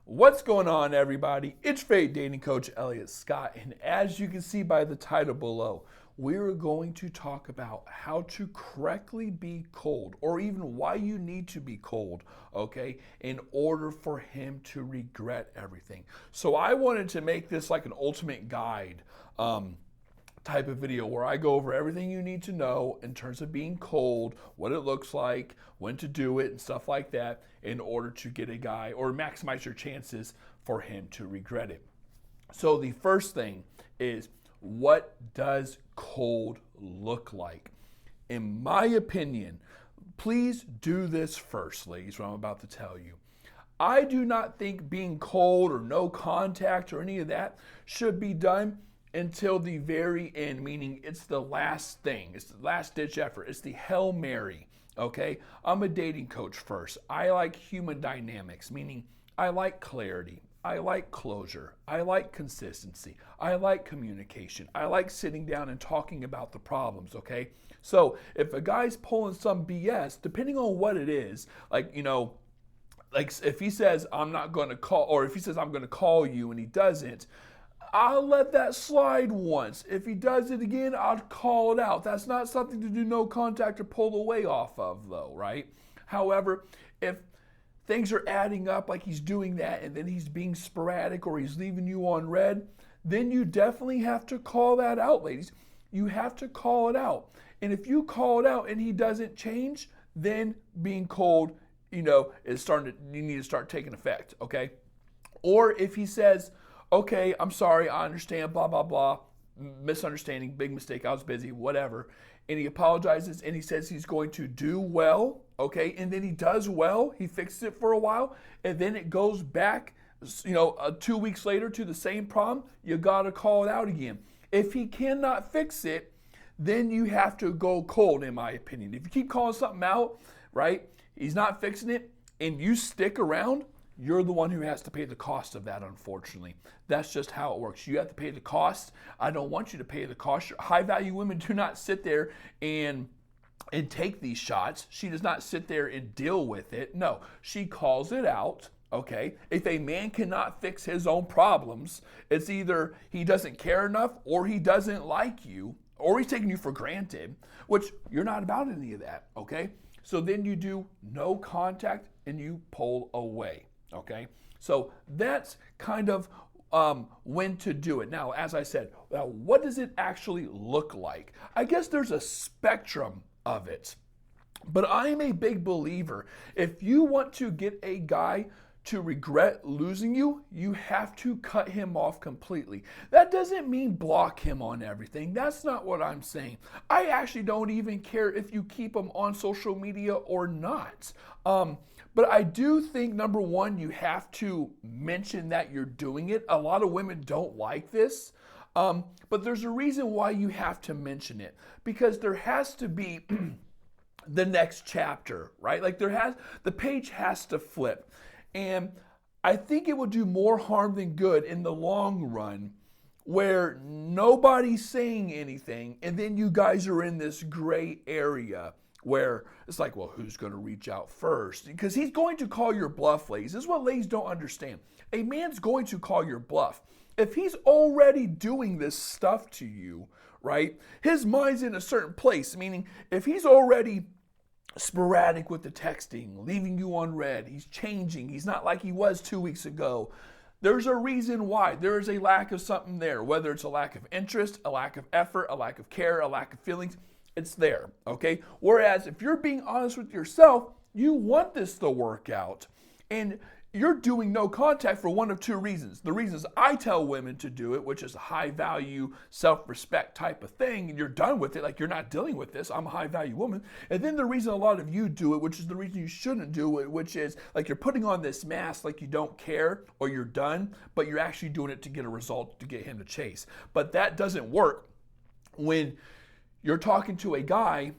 What's going on, everybody? It's Fate Dating Coach Elliot Scott, and as you can see by the title below, we're going to talk about how to correctly be cold, or even why you need to be cold, okay, in order for him to regret everything. So I wanted to make this like an ultimate guide type of video where I go over everything you need to know in terms of being cold, what it looks like, when to do it, and stuff like that in order to get a guy or maximize your chances for him to regret it. So the first thing is, what does cold look like? In my opinion, please do this first, ladies, what I'm about to tell you. I do not think being cold or no contact or any of that should be done until the very end, meaning it's the last thing. It's the last ditch effort. It's the Hail Mary, okay? I'm a dating coach first. I like human dynamics, meaning I like clarity. I like closure. I like consistency. I like communication. I like sitting down and talking about the problems, okay? So if a guy's pulling some BS, depending on what it is, like if he says, I'm not going to call, or if he says, I'm going to call you and he doesn't, I'll let that slide once. If he does it again, I'll call it out. That's not something to do no contact or pull away off of, though, right? However, if things are adding up like he's doing that and then he's being sporadic or he's leaving you on red, then you definitely have to call that out, ladies. You have to call it out. And if you call it out and he doesn't change, then being cold, is starting to, you need to start taking effect, okay? Or if he says, okay, I'm sorry, I understand, blah, blah, blah, misunderstanding, big mistake, I was busy, whatever. And he apologizes and he says he's going to do well, okay? And then he does well, he fixes it for a while, and then it goes back, 2 weeks later to the same problem, you gotta call it out again. If he cannot fix it, then you have to go cold, in my opinion. If you keep calling something out, right, he's not fixing it, and you stick around, you're the one who has to pay the cost of that, unfortunately. That's just how it works. You have to pay the cost. I don't want you to pay the cost. High-value women do not sit there and take these shots. She does not sit there and deal with it. No, she calls it out, okay? If a man cannot fix his own problems, it's either he doesn't care enough or he doesn't like you or he's taking you for granted, which you're not about any of that, okay? So then you do no contact and you pull away. Okay, so that's kind of when to do it. Now, as I said, what does it actually look like? I guess there's a spectrum of it, but I'm a big believer. If you want to get a guy to regret losing you, you have to cut him off completely. That doesn't mean block him on everything. That's not what I'm saying. I actually don't even care if you keep him on social media or not. But I do think, number one, you have to mention that you're doing it. A lot of women don't like this, but there's a reason why you have to mention it, because there has to be the next chapter, right? Like the page has to flip. And I think it will do more harm than good in the long run, where nobody's saying anything, and then you guys are in this gray area where it's like, well, who's going to reach out first? Because he's going to call your bluff, ladies. This is what ladies don't understand. A man's going to call your bluff. If he's already doing this stuff to you, right, his mind's in a certain place, meaning if he's already sporadic with the texting, leaving you on red, he's changing, he's not like he was 2 weeks ago, there's a reason why. There is a lack of something there, whether it's a lack of interest, a lack of effort, a lack of care, a lack of feelings. It's there, okay? Whereas if you're being honest with yourself, you want this to work out. And you're doing no contact for one of two reasons. The reasons I tell women to do it, which is a high value, self-respect type of thing, and you're done with it, like you're not dealing with this, I'm a high value woman. And then the reason a lot of you do it, which is the reason you shouldn't do it, which is like you're putting on this mask like you don't care or you're done, but you're actually doing it to get a result, to get him to chase. But that doesn't work when you're talking to a guy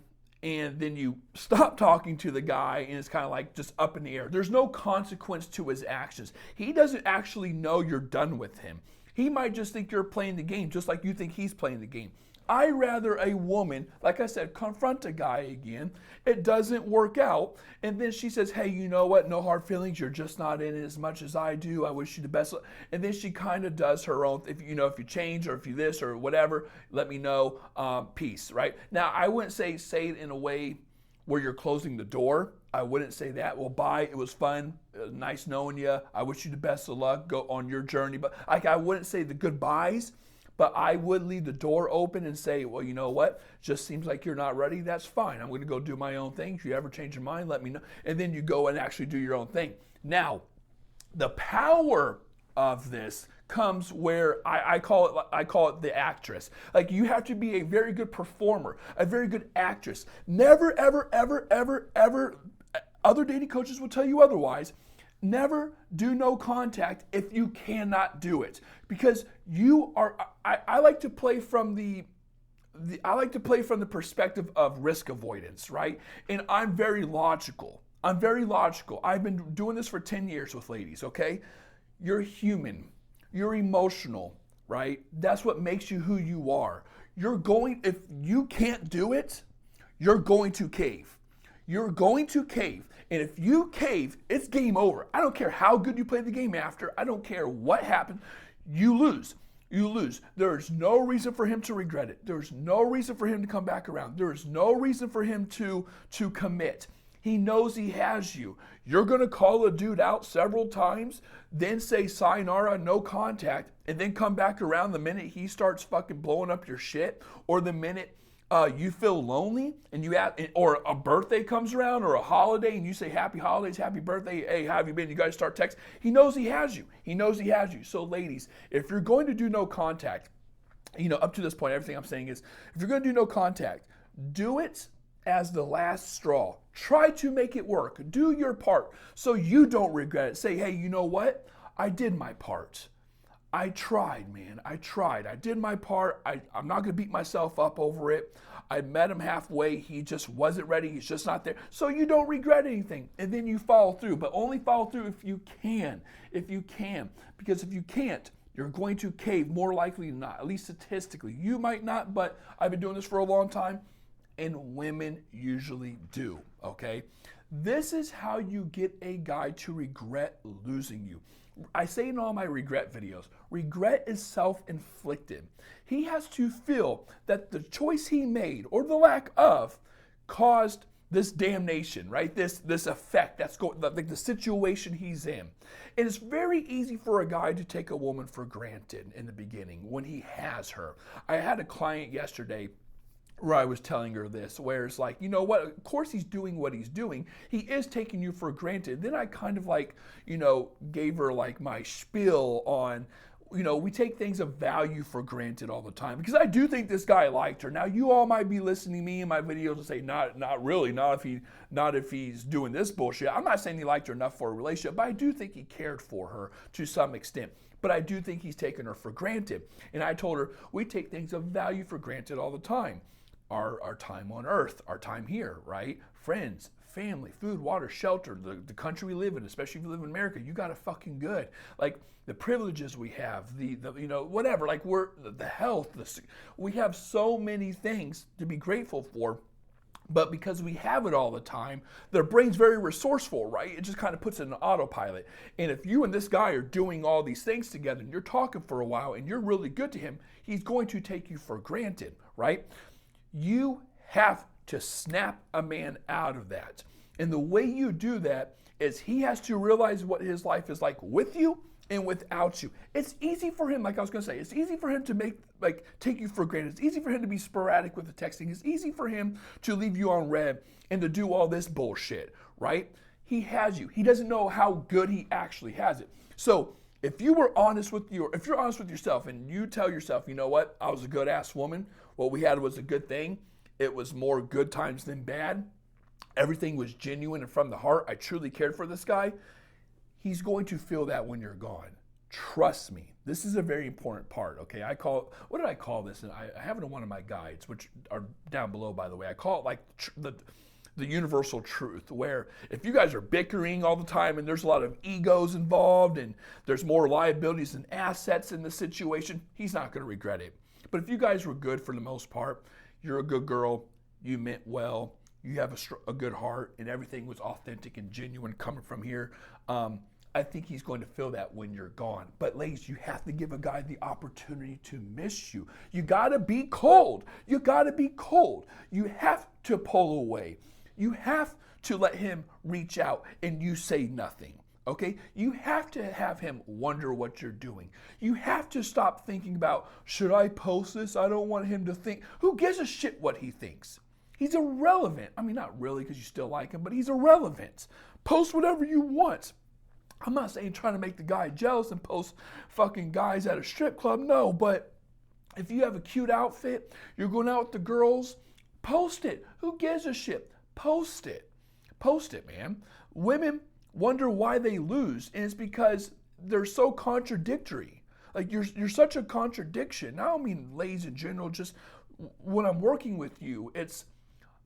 and then you stop talking to the guy and it's kind of like just up in the air. There's no consequence to his actions. He doesn't actually know you're done with him. He might just think you're playing the game just like you think he's playing the game. I rather a woman, like I said, confront a guy again. It doesn't work out. And then she says, hey, you know what? No hard feelings. You're just not in it as much as I do. I wish you the best. And then she kind of does her own, if you change or if you this or whatever, let me know. Peace, right? Now, I wouldn't say it in a way where you're closing the door. I wouldn't say that. Well, bye. It was fun. Nice knowing you. I wish you the best of luck. Go on your journey. But I wouldn't say the goodbyes. But I would leave the door open and say, well, you know what? Just seems like you're not ready. That's fine. I'm going to go do my own thing. If you ever change your mind, let me know. And then you go and actually do your own thing. Now, the power of this comes where I call it the actress. Like, you have to be a very good performer, a very good actress. Never, ever, ever, ever, ever, other dating coaches will tell you otherwise. Never do no contact if you cannot do it, because you are. I like to play from the perspective of risk avoidance, right? And I'm very logical. I've been doing this for 10 years with ladies. Okay, you're human. You're emotional, right? That's what makes you who you are. If you can't do it, you're going to cave. You're going to cave. And if you cave, it's game over. I don't care how good you play the game after. I don't care what happened. You lose. You lose. There is no reason for him to regret it. There's no reason for him to come back around. There is no reason for him to commit. He knows he has you. You're going to call a dude out several times, then say sayonara, no contact, and then come back around the minute he starts fucking blowing up your shit, or the minute you feel lonely and or a birthday comes around or a holiday and you say happy holidays, happy birthday, hey, how have you been? You guys start texting. He knows he has you. He knows he has you. So ladies, if you're going to do no contact, up to this point, everything I'm saying is, if you're going to do no contact, do it as the last straw. Try to make it work. Do your part so you don't regret it. Say, hey, you know what? I did my part. I tried, man. I tried. I did my part. I'm not going to beat myself up over it. I met him halfway. He just wasn't ready. He's just not there. So you don't regret anything. And then you follow through. But only follow through if you can. If you can. Because if you can't, you're going to cave more likely than not. At least statistically. You might not, but I've been doing this for a long time. And women usually do. Okay? This is how you get a guy to regret losing you. I say in all my regret videos, regret is self-inflicted. He has to feel that the choice he made, or the lack of, caused this damnation, right? This effect that's going, like the situation he's in. And it's very easy for a guy to take a woman for granted in the beginning when he has her. I had a client yesterday where I was telling her this, where it's like, you know what, of course he's doing what he's doing. He is taking you for granted. Then I kind of gave her like my spiel on, we take things of value for granted all the time. Because I do think this guy liked her. Now, you all might be listening to me in my videos and say, not really, not if he's doing this bullshit. I'm not saying he liked her enough for a relationship, but I do think he cared for her to some extent. But I do think he's taken her for granted. And I told her, we take things of value for granted all the time. Our time on earth, our time here, right? Friends, family, food, water, shelter, the country we live in, especially if you live in America, you got it fucking good. Like the privileges we have, the whatever, like the health, we have so many things to be grateful for. But because we have it all the time, their brain's very resourceful, right? It just kind of puts it in autopilot. And if you and this guy are doing all these things together and you're talking for a while and you're really good to him, he's going to take you for granted, right? You have to snap a man out of that. And the way you do that is he has to realize what his life is like with you and without you. It's easy for him, like I was going to say, it's easy for him to take you for granted. It's easy for him to be sporadic with the texting. It's easy for him to leave you on red and to do all this bullshit, right? He has you. He doesn't know how good he actually has it. So if you're honest with yourself and you tell yourself, you know what, I was a good ass woman. What we had was a good thing. It was more good times than bad. Everything was genuine and from the heart. I truly cared for this guy. He's going to feel that when you're gone. Trust me. This is a very important part, okay? What did I call this? And I have it in one of my guides, which are down below, by the way. I call it like the universal truth, where if you guys are bickering all the time and there's a lot of egos involved and there's more liabilities than assets in the situation, he's not going to regret it. But if you guys were good for the most part, you're a good girl, you meant well, you have a good heart, and everything was authentic and genuine coming from here, I think he's going to feel that when you're gone. But ladies, you have to give a guy the opportunity to miss you. You gotta be cold. You gotta be cold. You have to pull away. You have to let him reach out and you say nothing. Okay? You have to have him wonder what you're doing. You have to stop thinking about, should I post this? I don't want him to think. Who gives a shit what he thinks? He's irrelevant. I mean, not really, because you still like him, but he's irrelevant. Post whatever you want. I'm not saying trying to make the guy jealous and post fucking guys at a strip club. No, but if you have a cute outfit, you're going out with the girls, post it. Who gives a shit? Post it. Post it, man. Women wonder why they lose, and it's because they're so contradictory. Like, you're such a contradiction. I don't mean ladies in general, just when I'm working with you, it's,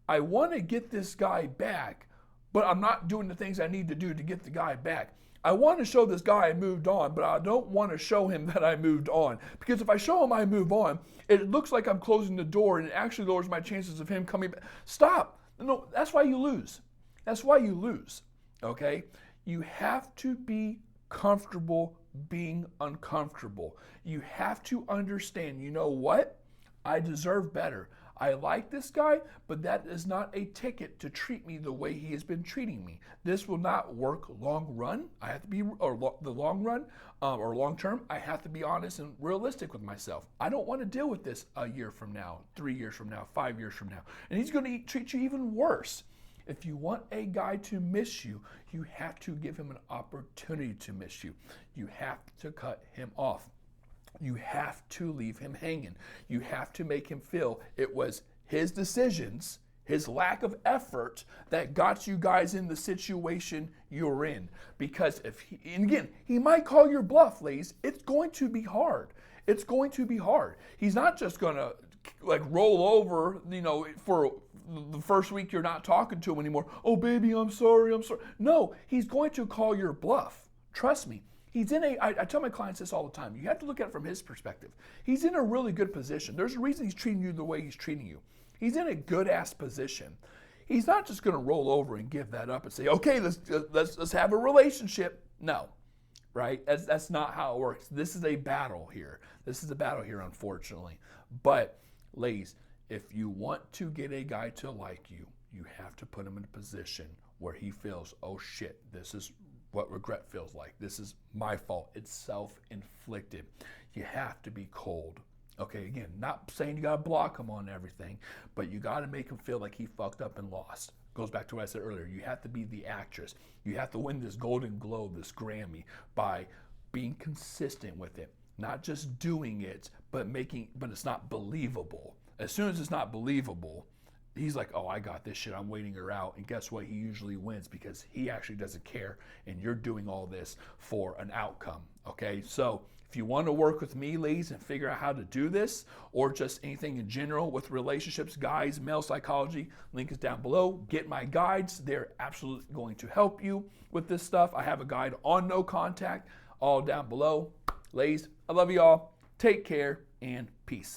I want to get this guy back, but I'm not doing the things I need to do to get the guy back. I want to show this guy I moved on, but I don't want to show him that I moved on. Because if I show him I move on, it looks like I'm closing the door and it actually lowers my chances of him coming back. Stop. No, that's why you lose. That's why you lose. Okay? You have to be comfortable being uncomfortable. You have to understand, you know what? I deserve better. I like this guy, but that is not a ticket to treat me the way he has been treating me. This will not work long run. I have to be, the long run, or long term, I have to be honest and realistic with myself. I don't want to deal with this a year from now, 3 years from now, 5 years from now. And he's going to treat you even worse. If you want a guy to miss you, you have to give him an opportunity to miss you. You have to cut him off. You have to leave him hanging. You have to make him feel it was his decisions, his lack of effort that got you guys in the situation you're in. Because if he, and again, he might call your bluff, ladies. It's going to be hard. It's going to be hard. He's not just going to like roll over, you know, for the first week you're not talking to him anymore. Oh, baby, I'm sorry. No, he's going to call your bluff. Trust me. He's in I tell my clients this all the time. You have to look at it from his perspective. He's in a really good position. There's a reason he's treating you the way he's treating you. He's in a good-ass position. He's not just going to roll over and give that up and say, okay, let's have a relationship. No, right? That's not how it works. This is a battle here. This is a battle here, unfortunately. But, ladies, if you want to get a guy to like you, you have to put him in a position where he feels, oh shit, this is what regret feels like. This is my fault. It's self-inflicted. You have to be cold. Okay, again, not saying you got to block him on everything, but you got to make him feel like he fucked up and lost. Goes back to what I said earlier. You have to be the actress. You have to win this Golden Globe, this Grammy, by being consistent with it. Not just doing it, but it's not believable. As soon as it's not believable, he's like, oh, I got this shit. I'm waiting her out. And guess what? He usually wins because he actually doesn't care. And you're doing all this for an outcome. Okay? So if you want to work with me, ladies, and figure out how to do this, or just anything in general with relationships, guys, male psychology, link is down below. Get my guides. They're absolutely going to help you with this stuff. I have a guide on no contact, all down below. Ladies, I love you all. Take care and peace.